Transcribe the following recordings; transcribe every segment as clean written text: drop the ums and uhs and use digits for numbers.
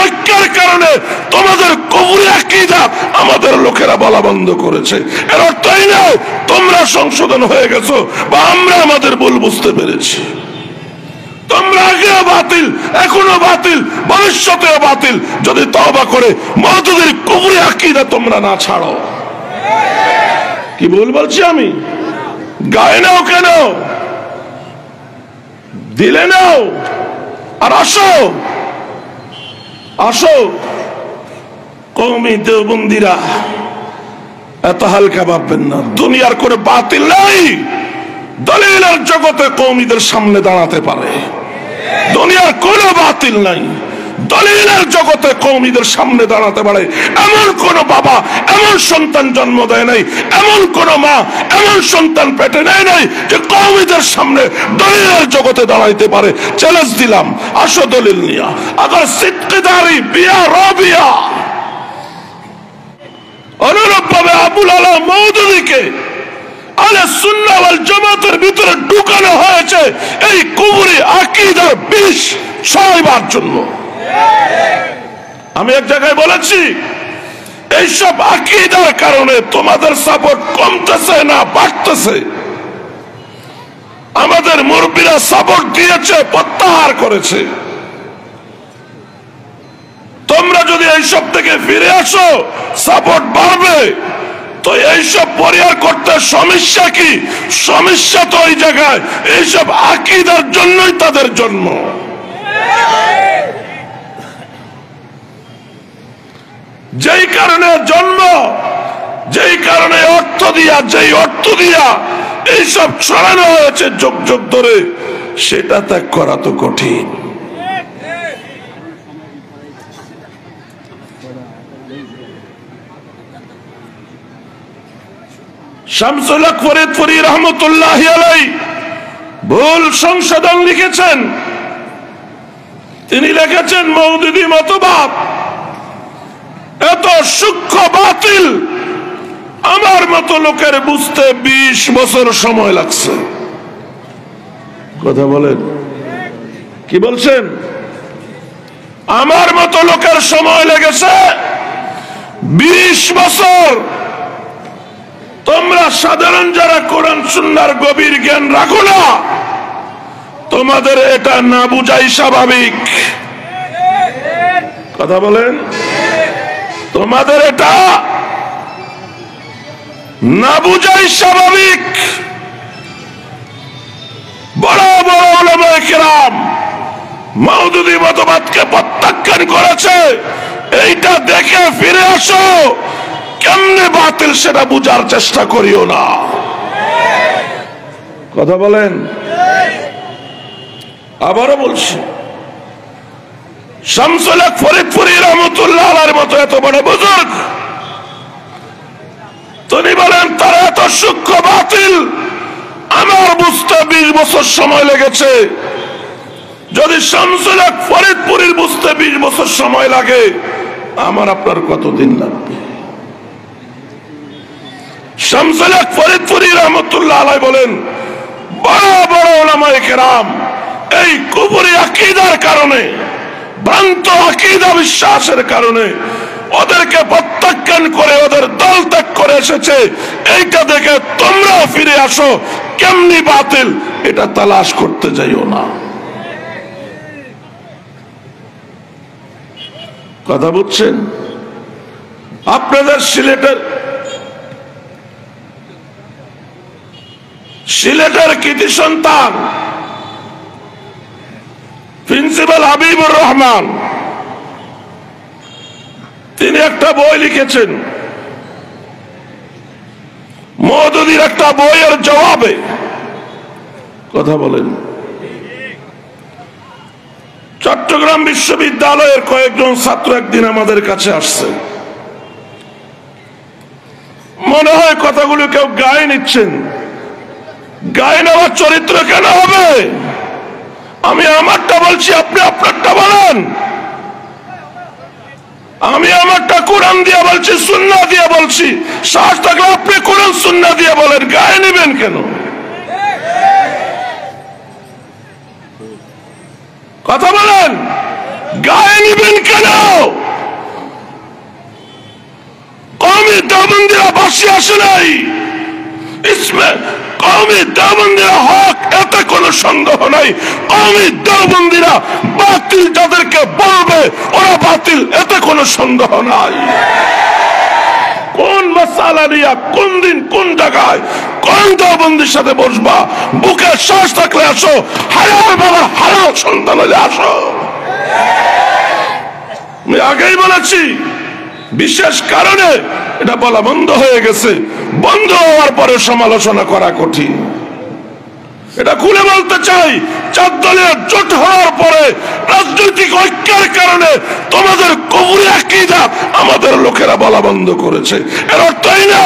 ঐক্যের কারণে তোমাদের কুফরি আকীদা আমাদের লোকেরা বলা বন্ধ করেছে। এর অর্থ এই না তোমরা সংশোধন হয়ে গেছো বা আমরা আমাদের ভুল বুঝতে পেরেছি। তোমরা আগেও বাতিল, এখনো বাতিল, ভবিষ্যতেও বাতিল, যদি তওবা করে মওদুদির কুফরি আকীদা তোমরা না ছাড়ো। কি ভুল বলছি আমি? গায়ে নাও কেন, দিলে নাও, আর আসো আসো। কওমি দেওবন্দিরা এত হালকা ভাববেন না, দুনিয়ার করে বাতিল নাই দলিলের জগতে কওমিদের সামনে দাঁড়াতে পারে। দুনিয়ার কোনো বাতিল নাই দলিলের জগতে কওমিদের সামনে দাঁড়াতে পারে। এমন কোন বাবা এমন সন্তান জন্ম দেয় নাই, এমন কোন মা এমন সন্তান পেটে নেয় নাই যে কওমিদের সামনে দলিলের জগতে দাঁড়াইতে পারে। চ্যালেঞ্জ দিলাম, আসো দলিল নিয়া। আগার সিদ্দিকদারি বিয়া রবিয়া অনুরূপভাবে আবুল আলা মওদুদিকে আহলে সুন্নাহ ওয়াল জামাতের ভিতরে ঢুকানো হয়েছে এই কুফরি আকীদার বিষ ছয়বার জন্য। আমি এক জায়গায় বলেছি এইসব আকীদার কারণে তোমাদের সাপোর্ট কমতেছে না বাড়তেছে। আমাদের মুরব্বীরা সাপোর্ট দিয়েছে, প্রত্যাহার করেছে। তোমরা যদি এইসব থেকে ফিরে আসো সাপোর্ট বাড়বে। তো এইসব পরিহার করতে সমস্যা কি? সমস্যা তো ওই জায়গায় এইসব আকীদার জন্যই তাদের জন্ম। যেই কারণে জন্ম, যেই কারণে অর্থ দিয়া, যেই অর্থ দিয়া এইসব ছড়ানো হয়েছে যুগ যুগ ধরে, সেটা ত্যাগ করা তো কঠিন। শামসুল হক ফরিদপুরি রহমতুল্লাহি আলাইহি ভুল সংশোধন লিখেছেন। তিনি লিখেছেন মওদুদি মতবাদ এত সূক্ষ্ম বাতিল আমার মতো লোকের বুঝতে 20 বছর সময় লাগছে। কথা বলেন, কি বলছেন? আমার মতো লোকের সময় লেগেছে 20 বছর। তোমরা সাধারণ যারা কোরআন সুন্নাহর গভীর জ্ঞান রাখো না, তোমাদের এটা না বুঝাই স্বাভাবিক। কথা বলেন, তোমাদের এটা না বুঝাই স্বাভাবিক। বড় বড় উলামায়ে কেরাম মওদুদি মতবাদকে প্রত্যাখ্যান করেছে। এইটা দেখে ফিরে আসো, কেমনে বাতিল সেটা বুঝার চেষ্টা করিও না। কথা বলেন। আবারও বলছি, শামসুল হক ফরিদপুরি রহমতুল্লাহ আলাইহির মতো এত বড় বুজুর্গ, তিনি বলেন তারা এত সূক্ষ্ম বাতিল আমার বুঝতে 20 বছর সময় লেগেছে। যদি শামসুল হক ফরিদপুরির বুঝতে 20 বছর সময় লাগে, আমার আপনার কতদিন লাগবে? শামসুল হক ফরিদপুরি রহমতুল্লাহ আলাইহি বলেন বড় বড় উলামায়ে কেরাম এই কুফরি আকীদার কারণে, ভ্রান্ত আকীদা বিশ্বাসের কারণে ওদেরকে প্রত্যাখ্যান করে ওদের দল ত্যাগ করে এসেছে। এইটা দেখে তোমরাও ফিরে আসো, কেমনি বাতিল এটা তালাশ করতে যাইও না। কথা বুঝছেন? আপনাদের সিলেটের কৃতি সন্তান প্রিন্সিপাল হাবিবুর রহমান, তিনি একটা বই লিখেছেন মওদুদির একটা বইয়ের জবাবে। কথা বলেন। চট্টগ্রাম বিশ্ববিদ্যালয়ের কয়েকজন ছাত্র একদিন আমাদের কাছে আসছে। মনে হয় কথাগুলো কেউ গায়ে নিচ্ছেন। গায়ে নেওয়ার চরিত্র কেন হবে? আমি আমারটা বলছি, আপনি আপনারটা বলেন। আমি আমারটা কোরআন দিয়ে বলছি, সুন্নাহ দিয়ে বলছি। সাহস থাকলে আপনি কোরআন সুন্নাহ দিয়ে বলেন, গায়ে নেবেন কেন? কথা বলেন, গায়ে নেবেন কেন? দেওবন্দিরা বাসি আসে নাই, কওমি দেওবন্দিরা হক, এতে কোনো সন্দেহ নাই। কওমি দেওবন্দিরা বাতিল যাদেরকে বলবে ওরা বাতিল, এতে কোনো সন্দেহ নাই। কোন মাসালা নিয়ে কোন দিন কোন জায়গায় কোন দেওবন্দির সাথে বসবা, বুকে শ্বাস থাকলে আসো, হালাল বাবার হালাল সন্তান হলে আসো। আমি আগেই বলেছি, বিশেষ কারণে এটা বলা বন্ধ হয়ে গেছে। বন্ধ হওয়ার পরে সমালোচনা করা কঠিন। এটা খুলে বলতে চাই, 4 দলের জোট হওয়ার পরে রাজনৈতিক ঐক্যের কারণে তোমাদের কুফরি আকীদা আমাদের লোকেরা বলা বন্ধ করেছে। এর অর্থই না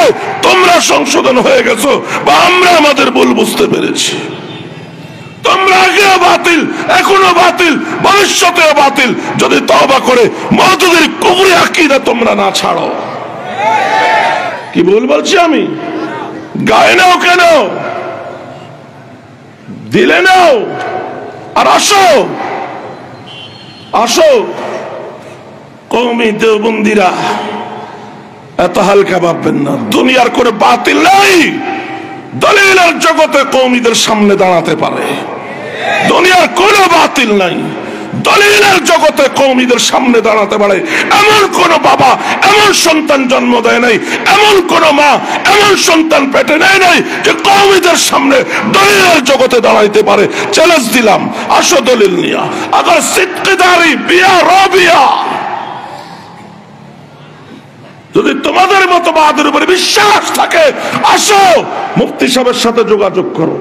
তোমরা সংশোধন হয়ে গেছো বা আমরা আমাদের ভুল বুঝতে পেরেছি। তোমরা আগেও বাতিল, এখনো বাতিল, ভবিষ্যতেও বাতিল, যদি তওবা করে মুতাজির কুফরি আকীদা তোমরা না ছাড়ো। কি ভুল বলছি আমি? গায়ে নাও কেন, দিলে নাও, আর আসো আসো। কওমি দেওবন্দিরা এত হালকা ভাববেন না, দুনিয়ার করে বাতিল নাই দলিলের জগতে কওমিদের সামনে দাঁড়াতে পারে। দুনিয়ার কোনো বাতিল নাই দলিলের জগতে কওমিদের সামনে দাঁড়াতে পারে। এমন কোন বাবা এমন সন্তান জন্ম দেয় নাই, এমন কোন মা এমন সন্তান পেটে নেয় নাই যে কওমিদের সামনে দলিলের জগতে দাঁড়াইতে পারে। চ্যালেঞ্জ দিলাম, আসো দলিল নিয়া। আগার সিদ্দিকদারি বিয়া রবিয়া, যদি তোমাদের মতবাদের উপরে বিশ্বাস থাকে আসো, মুফতি সাহেবের সাথে যোগাযোগ করো,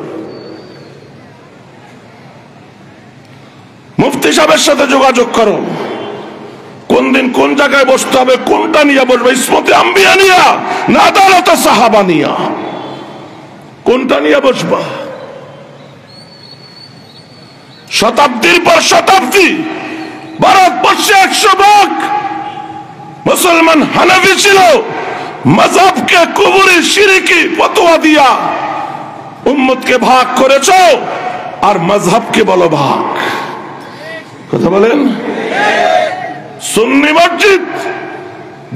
মুফতি সাহেবের সাথে যোগাযোগ করো। কোন দিন কোন জায়গায় বসতে হবে, কোনটা নিয়ে বসবে, ইসমতে আম্বিয়া নিয়া না আদালতে সাহাবা নিয়া, কোনটা নিয়ে বসবা? শতাব্দীর পর শতাব্দী ভারতবর্ষে 100 ভাগ মুসলমান হানাফি ছিল, মাযহাবকে কুফরি শিরকি ফতোয়া দিয়া উম্মতকে ভাগ করেছো, আর মাযহাবকে বলো ভাগ। কথা বলেন? সুন্নি মসজিদ,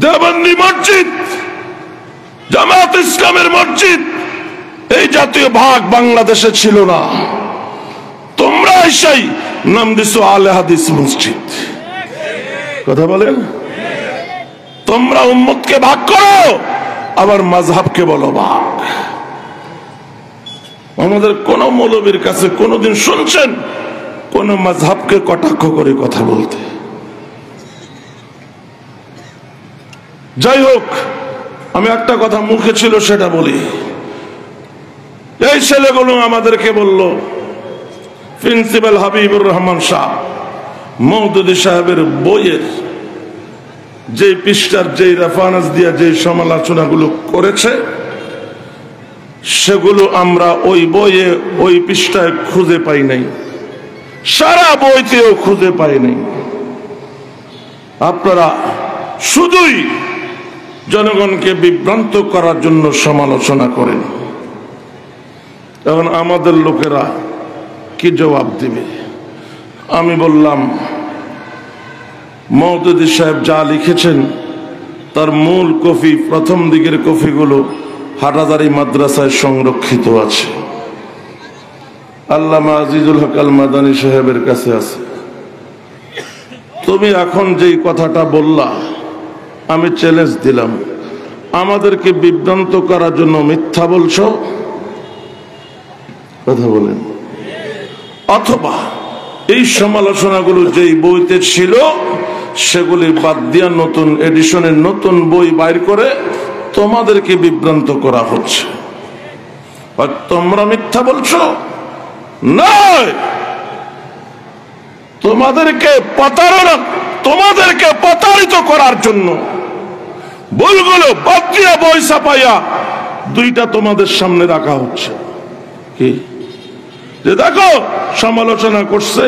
দেওবন্দি মসজিদ, জামাত ইসলামের মসজিদ, এই জাতীয় ভাগ বাংলাদেশে ছিল না। তোমরা এসেই নাম দিছো আলে হাদিস মসজিদ। কথা বলেন? তোমরা উম্মতকে ভাগ করো, আবার মাযহাবকে বলো ভাগ। আমাদের কোন মৌলবীর কাছে কোনদিন শুনছেন কোন মাযহাবকে কটাক্ষ করে কথা বলতে? যাই হোক, আমি একটা কথা মুখে ছিল সেটা বলি। এই ছেলেগুলো আমাদেরকে বলল, প্রিন্সিপাল হাবিবুর রহমান শাহ মওদুদী সাহেবের বইয়ের যে পৃষ্ঠার যে রেফারেন্স দিয়ে যে সমালোচনাগুলো করেছে সেগুলো আমরা ওই বইয়ে ওই পৃষ্ঠায় খুঁজে পাই নাই, সারা বইতেও খুঁজে পাই নাই। আপনারা শুধুই জনগণকে বিভ্রান্ত করার জন্য সমালোচনা করেন। এখন আমাদের লোকেরা কি জবাব দিবে? আমি বললাম, মওদুদী সাহেব যা লিখেছেন তার মূল কপি, প্রথম দিকের কপিগুলো হাটাজারি মাদ্রাসায় সংরক্ষিত আছে, আল্লামা আজিজুল হক আল মাদানী সাহেবের কাছে আছে। তুমি এখন যেই কথাটা বললা, আমি চ্যালেঞ্জ দিলাম, আমাদেরকে বিভ্রান্ত করার জন্য মিথ্যা বলছো? কথা বলেন? অথবা এই সমালোচনাগুলো যেই বইতে ছিল সেগুলি বাদ দিয়া নতুন এডিশনের নতুন বই বাইর করে তোমাদেরকে বিভ্রান্ত করা হচ্ছে। তোমরা মিথ্যা বলছো? নয়, তোমাদেরকে প্রতারিত করার জন্য বইগুলো বাদ দিয়া বই ছাপাইয়া দুইটা তোমাদের সামনে রাখা হচ্ছে। কি যে দেখো সমালোচনা করছে,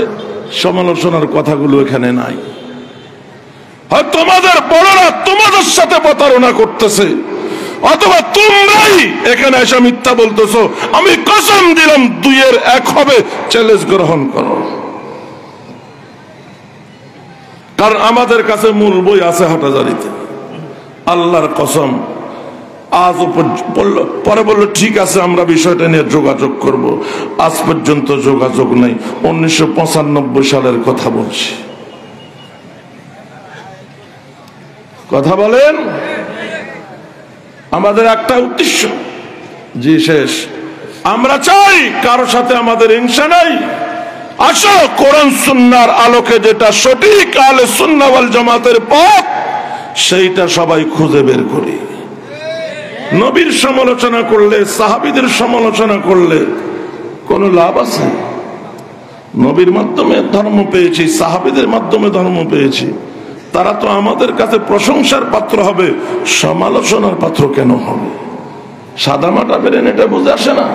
সমালোচনার কথাগুলো এখানে নাই। হয় তোমাদের বড়রা তোমাদের সাথে প্রতারণা করতেছে, অথবা তোমরাই এখানে এসে মিথ্যা বলতেছো। আমি কসম দিলাম 2-এর 1 হবে, চ্যালেঞ্জ গ্রহণ করো। কারণ আমাদের কাছে মূল বই আছে হাটাজারিতে, আল্লাহর কসম আজও পরে বললো ঠিক আছে আমরা বিষয়টা নিয়ে যোগাযোগ করব। আজ পর্যন্ত যোগাযোগ নেই। 1995 সালের কথা বলছি। কথা বলেন। আমাদের একটা উদ্দেশ্য, জি শেষ, আমরা চাই কারো সাথে আমাদের হিংসা নাই। আসো কোরআন সুন্নাহর আলোকে যেটা সঠিক আহলে সুন্নাহ ওয়াল জামাতের পথ, সেইটা সবাই খুঁজে বের করি। নবীর সমালোচনা করলে, সাহাবীদের সমালোচনা করলে কোনো লাভ আছে? নবীর মাধ্যমে ধর্ম পেয়েছি, সাহাবীদের মাধ্যমে ধর্ম পেয়েছি, তারা তো আমাদের কাছে প্রশংসার পাত্র হবে, সমালোচনার পাত্র কেন হবে? সাদামাটা বেরেন এটা বুঝে আসে না।